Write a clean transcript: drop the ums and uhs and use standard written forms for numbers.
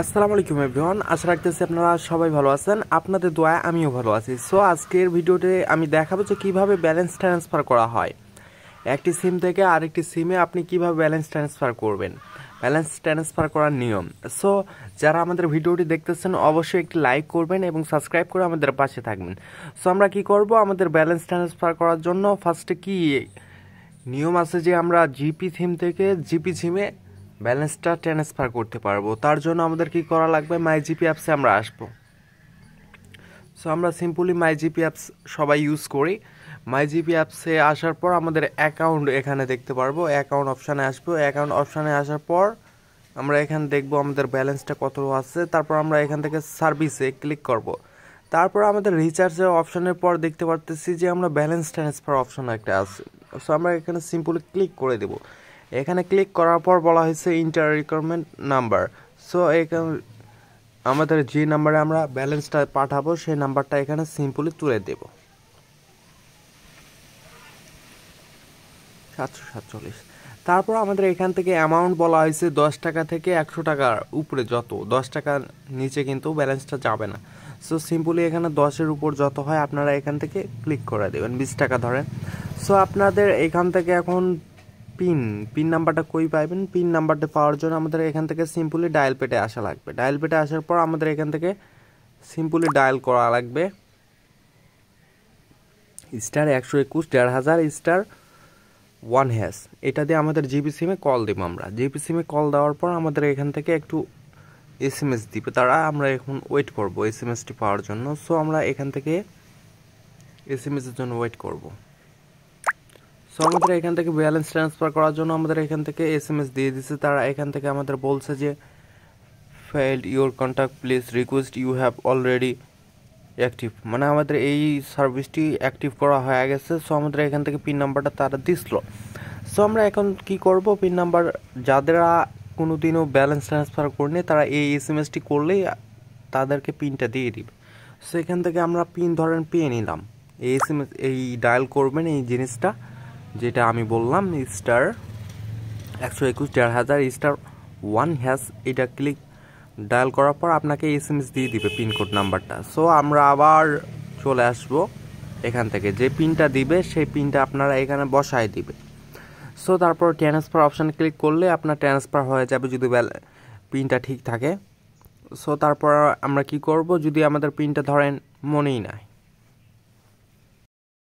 আসসালামু আলাইকুম এভরিওয়ান, আশা রাখতেছি আপনারা সবাই ভালো আছেন। আপনাদের দোয়ায় আমিও ভালো আছি। সো আজকের ভিডিওতে আমি দেখাবো যে কীভাবে ব্যালেন্স ট্রান্সফার করা হয়। একটি সিম থেকে আরেকটি সিমে আপনি কিভাবে ব্যালেন্স ট্রান্সফার করবেন, ব্যালেন্স ট্রান্সফার করার নিয়ম। সো যারা আমাদের ভিডিওটি দেখতেছেন অবশ্যই একটি লাইক করবেন এবং সাবস্ক্রাইব করে আমাদের পাশে থাকবেন। সো আমরা কি করব, আমাদের ব্যালেন্স ট্রান্সফার করার জন্য ফার্স্টে কি নিয়ম আছে যে আমরা জিপি সিম থেকে জিপি সিমে ব্যালেন্সটা ট্রান্সফার করতে পারবো। তার জন্য আমাদের কি করা লাগবে, মাই জিপি অ্যাপসে আমরা আসবো। সো আমরা সিম্পলি মাই জিপি অ্যাপস সবাই ইউজ করি। মাই জিপি অ্যাপসে আসার পর আমাদের অ্যাকাউন্ট এখানে দেখতে পারবো, অ্যাকাউন্ট অপশানে আসবো। অ্যাকাউন্ট অপশানে আসার পর আমরা এখানে দেখবো আমাদের ব্যালেন্সটা কত আছে। তারপর আমরা এখান থেকে সার্ভিসে ক্লিক করব। তারপর আমাদের রিচার্জের অপশানের পর দেখতে পারতেছি যে আমরা ব্যালেন্স ট্রান্সফার অপশান একটা আছে। সো আমরা এখানে সিম্পলি ক্লিক করে দেব। এখানে ক্লিক করার পর বলা হয়েছে ইন্টার রিকোয়ারমেন্ট নাম্বার। সো এখানে আমাদের যে নাম্বারে আমরা ব্যালেন্সটা পাঠাবো সেই নাম্বারটা এখানে সিম্পলি তুলে দেব, 747। তারপর আমাদের এখান থেকে অ্যামাউন্ট বলা হয়েছে 10 টাকা থেকে 100 টাকার উপরে, যত 10 টাকার নিচে কিন্তু ব্যালেন্সটা যাবে না। সো সিম্পলি এখানে 10-এর উপর যত হয় আপনারা এখান থেকে ক্লিক করে দেবেন, 20 টাকা ধরেন। সো আপনাদের এখান থেকে এখন পিন নাম্বারটা কই পাইবেন, পিন নাম্বারটা পাওয়ার জন্য আমাদের এখান থেকে সিম্পলি ডায়াল পেটে আসা লাগবে। ডায়াল পেটে আসার পর আমাদের এখান থেকে সিম্পলি ডায়াল করা লাগবে *121*1000*1#। এটা দিয়ে আমাদের জিপি সিমে কল দেবো। আমরা জিপি সিমে কল দেওয়ার পর আমাদের এখান থেকে একটু এসএমএস দিবে তারা, আমরা এখন ওয়েট করব এসএমএসটি পাওয়ার জন্য। সো আমরা এখান থেকে এসএমএসের জন্য ওয়েট করব। সো আমাদের এখান থেকে ব্যালেন্স ট্রান্সফার করার জন্য আমাদের এখান থেকে এসএমএস দিয়ে দিচ্ছে তারা। এখান থেকে আমাদের বলছে যে failed your contact, please request you have already active, মানে আমাদের এই সার্ভিসটি অ্যাক্টিভ করা হয়ে গেছে। সো আমাদের এখান থেকে পিন নাম্বারটা তারা দিছিল। সো আমরা এখন কি করব, পিন নাম্বার যাদেরা কোনোদিনও ব্যালেন্স ট্রান্সফার করেনি তারা এই এসএমএসটি করলেই তাদেরকে পিনটা দিয়ে দিবে। সো এখান থেকে আমরা পিন ধরেন পেয়ে নিলাম। এই এসএমএস এই ডায়াল করবেন এই জিনিসটা যেটা আমি বললাম, *121*1000*1#। এটা ক্লিক ডায়াল করার পর আপনাকে এসএমএস দিয়ে দিবে পিনকোড নাম্বারটা। সো আমরা আবার চলে আসব এখান থেকে, যে পিনটা দিবে সেই পিনটা আপনারা এখানে বসায় দিবে। সো তারপর ট্রান্সফার অপশানে ক্লিক করলে আপনার ট্রান্সফার হয়ে যাবে যদি পিনটা ঠিক থাকে। সো তারপর আমরা কি করব, যদি আমাদের পিনটা ধরেন মনেই নাই,